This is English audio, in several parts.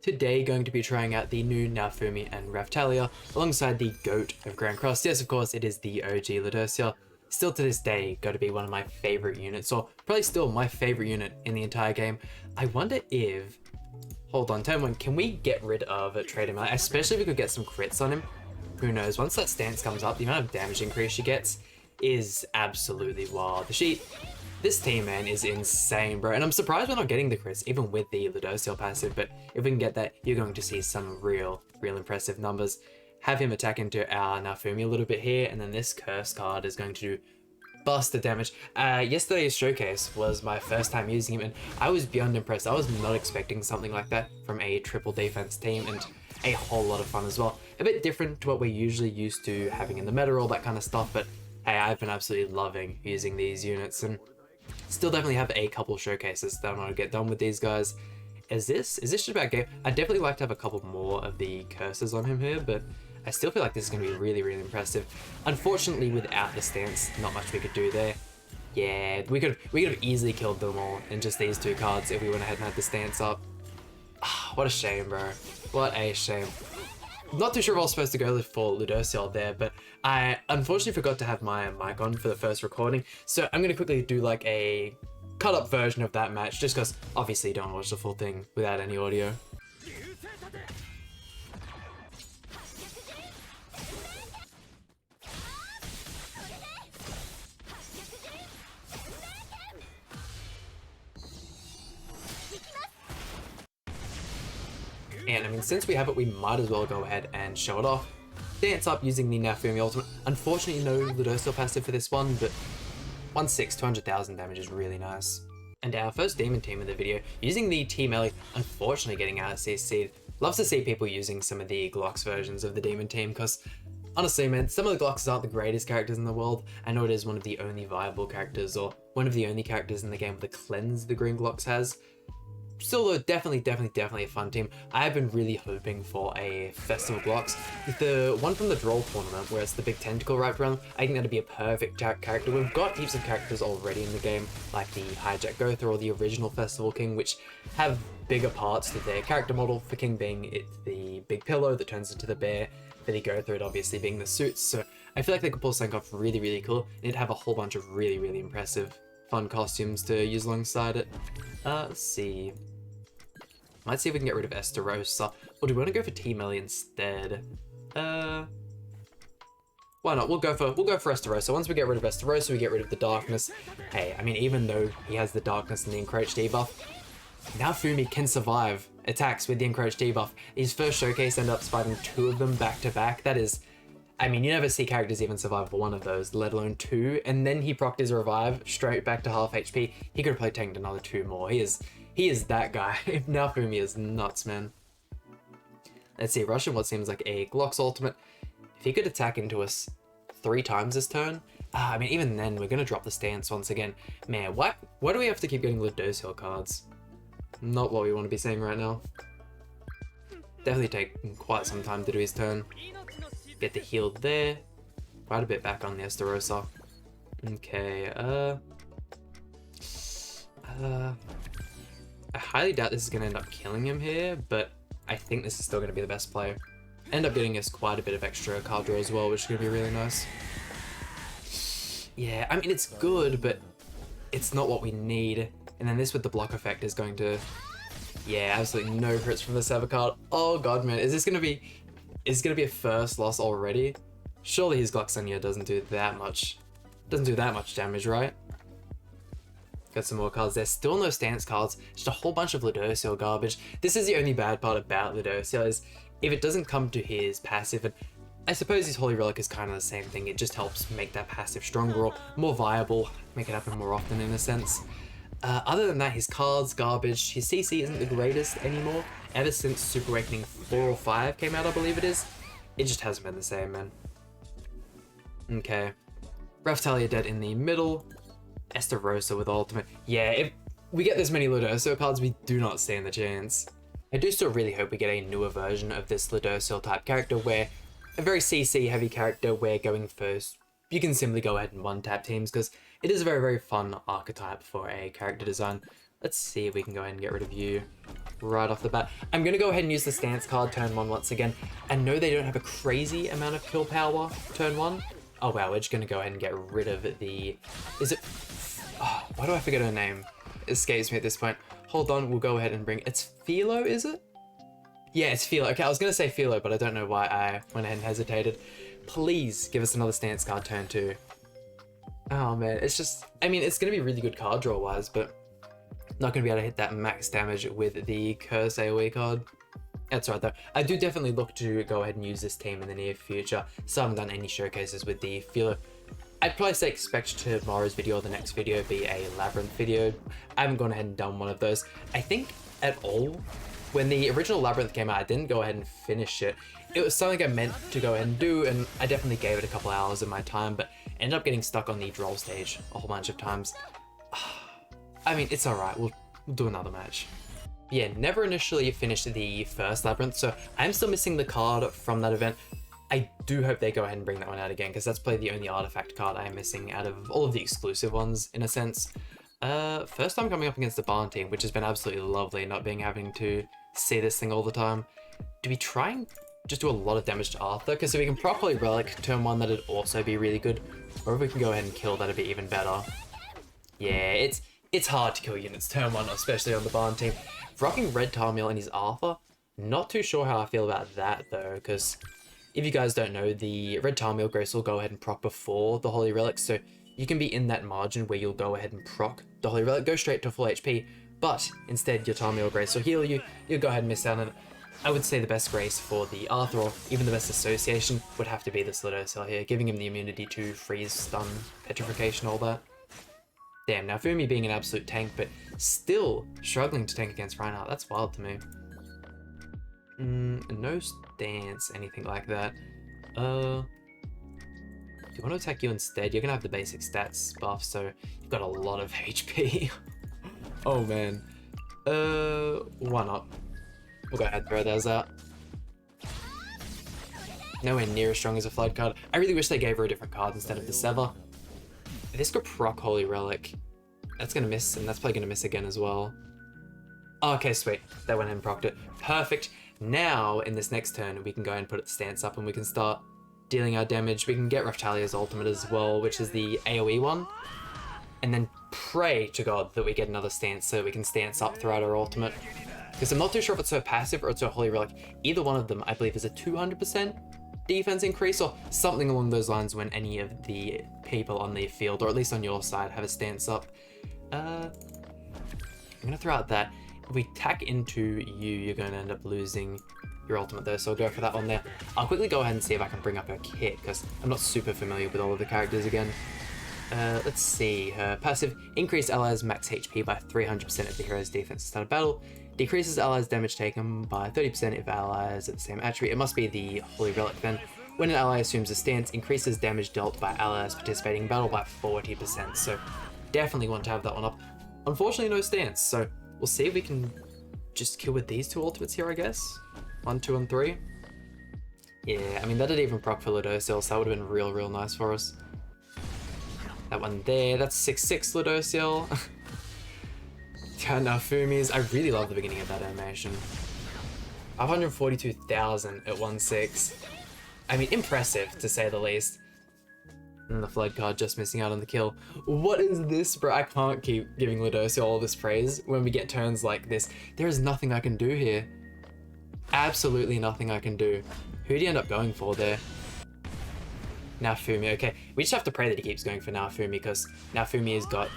Today going to be trying out the new NAOFUMI and Raphtalia alongside the GOAT of Grand Cross. Yes, of course, it is the OG Ludociel. Still to this day, got to be one of my favorite units, or probably still my favorite unit in the entire game. I wonder if... Hold on, turn 1, can we get rid of Trader Melee? Especially if we could get some crits on him. Who knows, once that stance comes up, the amount of damage increase she gets is absolutely wild. This team, man, is insane, bro. And I'm surprised we're not getting the crits, even with the Ludociel passive, but if we can get that, you're going to see some real impressive numbers. Have him attack into our NAOFUMI a little bit here, and then this curse card is going to do bust the damage. Yesterday's showcase was my first time using him, and I was beyond impressed. I was not expecting something like that from a triple defense team, and a whole lot of fun as well. A bit different to what we're usually used to having in the meta, all that kind of stuff, but hey, I've been absolutely loving using these units, and still definitely have a couple showcases that I want to get done with these guys. Is this just about game? I'd definitely like to have a couple more of the curses on him here, but I still feel like this is going to be really impressive. Unfortunately, without the stance, not much we could do there. Yeah, we could have easily killed them all in just these two cards if we went ahead and had the stance up. What a shame, bro. What a shame. Not too sure if I was supposed to go for Ludociel there, but I unfortunately forgot to have my mic on for the first recording, so I'm going to quickly do like a cut-up version of that match, just because obviously you don't watch the full thing without any audio. And I mean, since we have it, we might as well go ahead and show it off. Dance up using the NAOFUMI ultimate. Unfortunately, no Ludociel passive for this one, but 1/6, 200,000 damage is really nice. And our first demon team in the video, using the Team Ellie, unfortunately getting out CC'd. Loves to see people using some of the Glocks versions of the demon team, because honestly, man, some of the Glocks aren't the greatest characters in the world. I know it is one of the only viable characters, or one of the only characters in the game with the cleanse the green Glocks has. Still though, definitely a fun team. I've been really hoping for a Festival Glocks. With the one from the Droll tournament, where it's the big tentacle wrapped around, I think that'd be a perfect character. We've got heaps of characters already in the game, like the Hijack Gotha or the original Festival King, which have bigger parts to their character model, for King being the big pillow that turns into the bear, for the Gotha it obviously being the suits, so I feel like they could pull something off really cool, and it'd have a whole bunch of really impressive fun costumes to use alongside it. Let's see. Might see if we can get rid of Estarossa. Or do we want to go for Team Ellie instead? Why not? We'll go for Estarossa. Once we get rid of Estarossa, we get rid of the darkness. Hey, I mean, even though he has the darkness and the encroached debuff, NAOFUMI can survive attacks with the encroached debuff. His first showcase ended up surviving 2 of them back to back. That is, I mean, you never see characters even survive 1 of those, let alone 2. And then he procced his revive straight back to half HP. He could have probably tanked another 2 more. He is that guy. NAOFUMI is nuts, man. Let's see, Russian what seems like a Glocks ultimate. If he could attack into us 3 times this turn, I mean, even then, we're going to drop the stance once again. Man, why do we have to keep getting Ludociel cards? Not what we want to be saying right now. Definitely take quite some time to do his turn. Get the healed there. Quite a bit back on the Estarossa. Okay, I highly doubt this is going to end up killing him here, but I think this is still going to be the best play. End up getting us quite a bit of extra card draw as well, which is going to be really nice. Yeah, I mean, it's good, but it's not what we need. And then this with the block effect is going to... Yeah, absolutely no crits from the Sever card. Oh god, man, is this going to be... Is it going to be a first loss already? Surely his Gloxenia doesn't do that much damage, right? Got some more cards there. Still no stance cards. Just a whole bunch of Ludociel garbage. This is the only bad part about Ludociel, is if it doesn't come to his passive, and I suppose his Holy Relic is kind of the same thing. It just helps make that passive stronger or more viable, make it happen more often in a sense. Other than that, his cards, garbage. His CC isn't the greatest anymore. Ever since Super Awakening 4 or 5 came out, I believe it is. It just hasn't been the same, man. Okay. Raphtalia dead in the middle. Estarossa with ultimate. Yeah, if we get this many Ludociel cards, we do not stand the chance. I do still really hope we get a newer version of this Ludociel type character, where a very CC heavy character where going first, you can simply go ahead and one-tap teams, because it is a very fun archetype for a character design. Let's see if we can go ahead and get rid of you right off the bat. I'm going to go ahead and use the stance card turn 1 once again. And no, they don't have a crazy amount of kill power turn 1. Oh wow, we're just going to go ahead and get rid of the... Is it... Oh, why do I forget her name? It escapes me at this point. Hold on, we'll go ahead and bring... It's Philo, is it? Yeah, it's Philo. Okay, I was going to say Philo, but I don't know why I went ahead and hesitated. Please give us another stance card turn 2. Oh man, it's just... I mean, it's going to be really good card draw-wise, but... Not going to be able to hit that max damage with the Curse AoE card. That's right though. I do definitely look to go ahead and use this team in the near future. So I haven't done any showcases with the Philo. I'd probably say expect tomorrow's video or the next video be a Labyrinth video. I haven't gone ahead and done one of those. I think at all, when the original Labyrinth came out, I didn't go ahead and finish it. It was something I meant to go ahead and do, and I definitely gave it a couple hours of my time, but ended up getting stuck on the Droll stage a whole bunch of times. I mean, it's alright, we'll do another match. Yeah, never initially finished the first Labyrinth, so I'm still missing the card from that event. I do hope they go ahead and bring that one out again, because that's probably the only artifact card I am missing out of all of the exclusive ones, in a sense. First time coming up against the Barn team, which has been absolutely lovely, not being having to see this thing all the time. Do we try and just do a lot of damage to Arthur? Because if we can properly Relic turn 1, that'd also be really good. Or if we can go ahead and kill, that'd be even better. Yeah, it's hard to kill units turn 1, especially on the Barn team. Rocking Red Tarmiel and his Arthur, not too sure how I feel about that though, because if you guys don't know, the Red Tarmiel Grace will go ahead and proc before the Holy Relic, so you can be in that margin where you'll go ahead and proc the Holy Relic, go straight to full HP, but instead your Tarmiel Grace will heal you, you'll go ahead and miss out on it. I would say the best Grace for the Arthur, or even the best association, would have to be this Slidocell here, giving him the immunity to freeze, stun, petrification, all that. Damn, now Fumi being an absolute tank, but still struggling to tank against Reinhardt, that's wild to me. No stance, anything like that. Do you want to attack you instead? You're gonna have the basic stats buff, so you've got a lot of HP. Oh man. Why not? We'll go ahead and throw those out. Nowhere near as strong as a Flood card. I really wish they gave her a different card instead of the Sever. This could proc Holy Relic. That's gonna miss, and that's probably gonna miss again as well. Oh, okay, sweet. That went ahead and procced it. Perfect. Now, in this next turn, we can go ahead and put its stance up and we can start dealing our damage. We can get Raftalia's ultimate as well, which is the AoE one. And then pray to God that we get another stance so we can stance up throughout our ultimate. Because I'm not too sure if it's her passive or it's her Holy Relic. Either one of them, I believe, is a 200% defense increase or something along those lines when any of the people on the field, or at least on your side, have a stance up. I'm gonna throw out that. If we tack into you, you're going to end up losing your ultimate though, so I'll go for that one there. I'll quickly go ahead and see if I can bring up her kit, because I'm not super familiar with all of the characters again. Let's see, her passive, increased allies max HP by 300% if the hero's defense at the start of battle, decreases allies damage taken by 30% if allies at the same attribute. It must be the Holy Relic then. When an ally assumes a stance, increases damage dealt by allies participating in battle by 40%, so definitely want to have that one up. Unfortunately no stance, so we'll see if we can just kill with these two ultimates here, I guess. 1, 2, and 3. Yeah, I mean, that did even proc for Ludocell, so that would have been real nice for us. That one there, that's 6/6 Ludocell. NAOFUMI's, I really love the beginning of that animation. 542,000 at 1/6. I mean, impressive, to say the least. And the Flood card just missing out on the kill. What is this, bro? I can't keep giving Ludocell all this praise when we get turns like this. There is nothing I can do here. Absolutely nothing I can do. Who do you end up going for there? NAOFUMI. Okay, we just have to pray that he keeps going for NAOFUMI, because NAOFUMI has got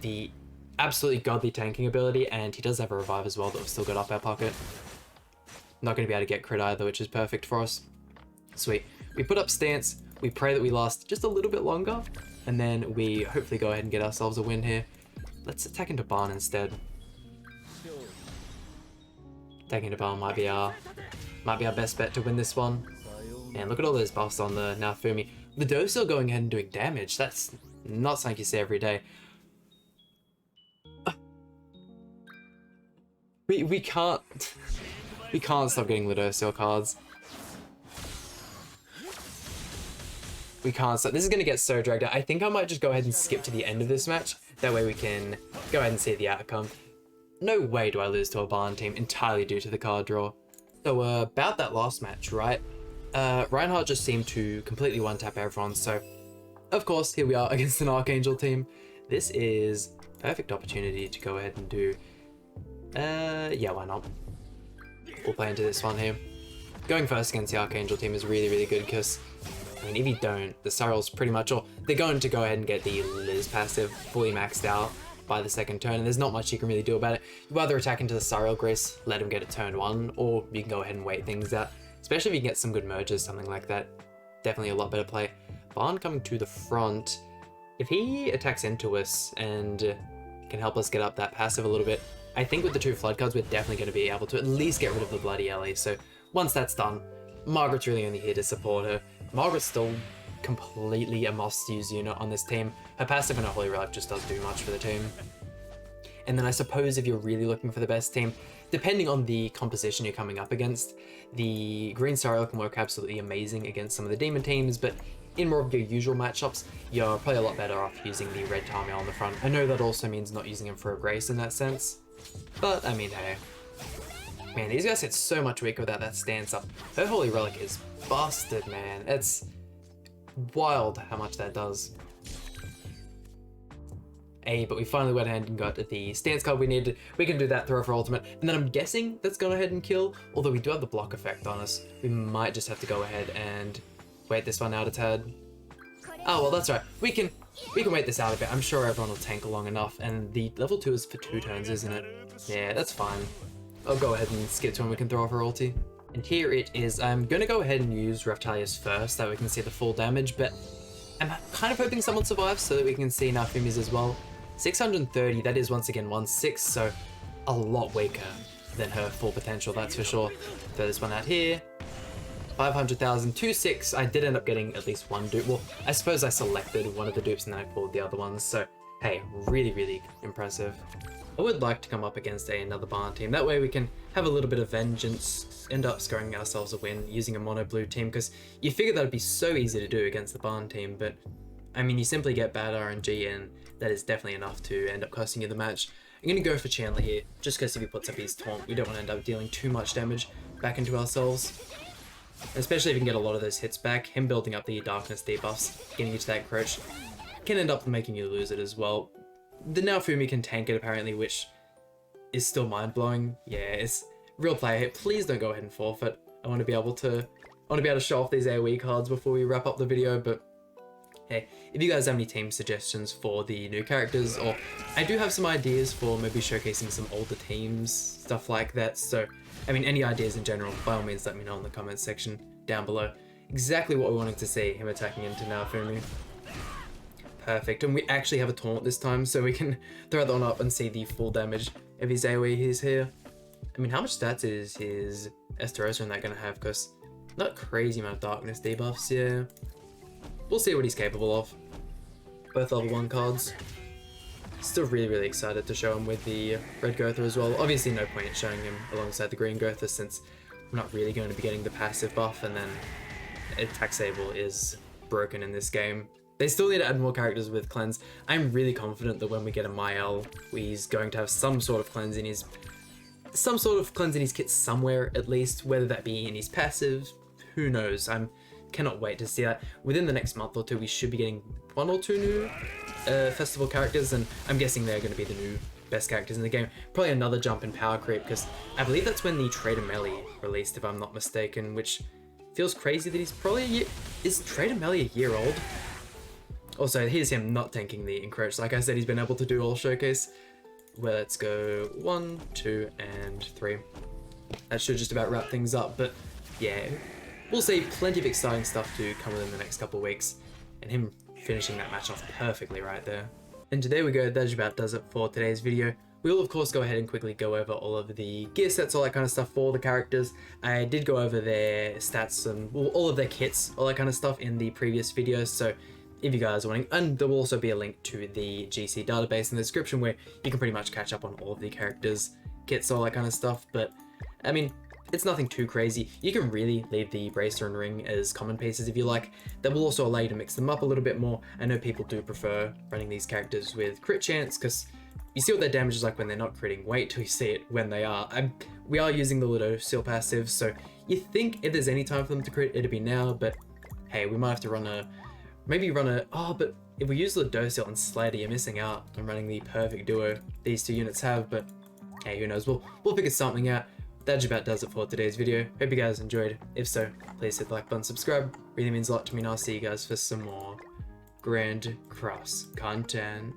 the absolutely godly tanking ability, and he does have a revive as well that we've still got up our pocket. Not going to be able to get crit either, which is perfect for us. Sweet. We put up stance. We pray that we last just a little bit longer, and then we hopefully go ahead and get ourselves a win here. Let's attack into Barn instead. Attacking into Barn might be our best bet to win this one. And look at all those buffs on the NAOFUMI. The Ludocell going ahead and doing damage. That's not something you see every day. We can't stop getting Ludocell cards. We can't stop. This is going to get so dragged out. I think I might just go ahead and skip to the end of this match. That way we can go ahead and see the outcome. no way do I lose to a barn team entirely due to the card draw. So about that last match, right? Reinhardt just seemed to completely one-tap everyone, so of course, here we are against an Archangel team. This is perfect opportunity to go ahead and do, yeah, why not? We'll play into this one here. Going first against the Archangel team is really, really good because, I mean, if you don't, the Cyril's pretty much, or they're going to go ahead and get the Liz passive fully maxed out by the second turn, and there's not much you can really do about it. You either attack into the Cyril Grace, let him get it turn 1, or you can go ahead and wait things out, especially if you can get some good merges, something like that. Definitely a lot better play. Barn coming to the front. If he attacks into us and can help us get up that passive a little bit, I think with the 2 flood cards, we're definitely going to be able to at least get rid of the Bloody Ellie. So once that's done, Margaret's really only here to support her. Margaret's still completely a must-use unit on this team. Her passive and her Holy Relic just does do much for the team. And then I suppose if you're really looking for the best team, depending on the composition you're coming up against, the Green Cyril can work absolutely amazing against some of the Demon teams, but in more of your usual matchups, you're probably a lot better off using the Red Tarmiel on the front. I know that also means not using him for a Grace in that sense, but I mean, hey. Man, these guys get so much weaker without that stance up. Her Holy Relic is busted, man. It's wild how much that does. But we finally went ahead and got the stance card we needed. We can do that, throw for ultimate, and then I'm guessing that's gone ahead and kill, although we do have the block effect on us. We might just have to go ahead and wait this one out a tad. Oh, well, that's right. We can wait this out a bit. I'm sure everyone will tank long enough, and the level 2 is for 2 turns, isn't it? Yeah, that's fine. I'll go ahead and skip to when we can throw off our ulti. And here it is. I'm going to go ahead and use Reptilius first, so we can see the full damage, but I'm kind of hoping someone survives so that we can see NAOFUMI's as well. 630, that is once again 1/6, so a lot weaker than her full potential, that's for sure. Throw this one out here. 500,000, 2/6. I did end up getting at least one dupe. Well, I suppose I selected one of the dupes and then I pulled the other ones, so hey, really, really impressive. I would like to come up against another barn team. That way we can have a little bit of vengeance, end up scoring ourselves a win using a mono blue team, because you figure that would be so easy to do against the barn team, but I mean, you simply get bad RNG and that is definitely enough to end up costing you the match. I'm going to go for Chandler here, just because if he puts up his taunt, we don't want to end up dealing too much damage back into ourselves. Especially if you can get a lot of those hits back, him building up the darkness debuffs, getting you to that crouch, can end up making you lose it as well. The NAOFUMI can tank it apparently, which is still mind-blowing. Yeah, it's real player hit. Please don't go ahead and forfeit. I want to be able to show off these AoE cards before we wrap up the video, but hey, if you guys have any team suggestions for the new characters, or I do have some ideas for maybe showcasing some older teams, stuff like that, so I mean, any ideas in general, by all means let me know in the comments section down below. Exactly what we wanted to see, him attacking into NAOFUMI. Perfect, and we actually have a taunt this time, so we can throw that one up and see the full damage of his AoE he's here. I mean, how much stats is his Esterosa in that going to have? Because not crazy amount of darkness debuffs, yeah. We'll see what he's capable of. Both level 1 cards. Still really, really excited to show him with the red Gotha as well. Obviously no point in showing him alongside the green Gotha since we're not really going to be getting the passive buff, and then attack Sable is broken in this game. They still need to add more characters with cleanse. I'm really confident that when we get a Mael, he's going to have some sort of cleanse in his kit somewhere at least, whether that be in his passive, who knows. Cannot wait to see that. Within the next month or two, we should be getting 1 or 2 new festival characters, and I'm guessing they're going to be the new best characters in the game. Probably another jump in power creep, because I believe that's when the Trader Melee released, if I'm not mistaken, which feels crazy that he's probably a year... Is Trader Melee a year old? Also, here's him not tanking the encroach. Like I said, he's been able to do all showcase. Well, let's go 1, 2, and 3. That should just about wrap things up, but yeah. We'll see plenty of exciting stuff to come within the next couple of weeks, and him finishing that match off perfectly right there. And there we go, that just about does it for today's video. We'll of course go ahead and quickly go over all of the gear sets, all that kind of stuff for the characters. I did go over their stats and all of their kits, all that kind of stuff in the previous videos, so if you guys are wanting, and there will also be a link to the GC database in the description where you can pretty much catch up on all of the characters, kits, all that kind of stuff, but I mean, it's nothing too crazy. You can really leave the bracer and ring as common pieces if you like. That will also allow you to mix them up a little bit more. I know people do prefer running these characters with crit chance because you see what their damage is like when they're not critting. Wait till you see it when they are. We are using the Ludociel passive, so you think if there's any time for them to crit, it'd be now, but hey, we might have to but if we use Ludociel and Slater, you're missing out on running the perfect duo these two units have, but hey, who knows, we'll figure something out. That just about does it for today's video. Hope you guys enjoyed. If so, please hit the like button, subscribe. Really means a lot to me, and I'll see you guys for some more Grand Cross content.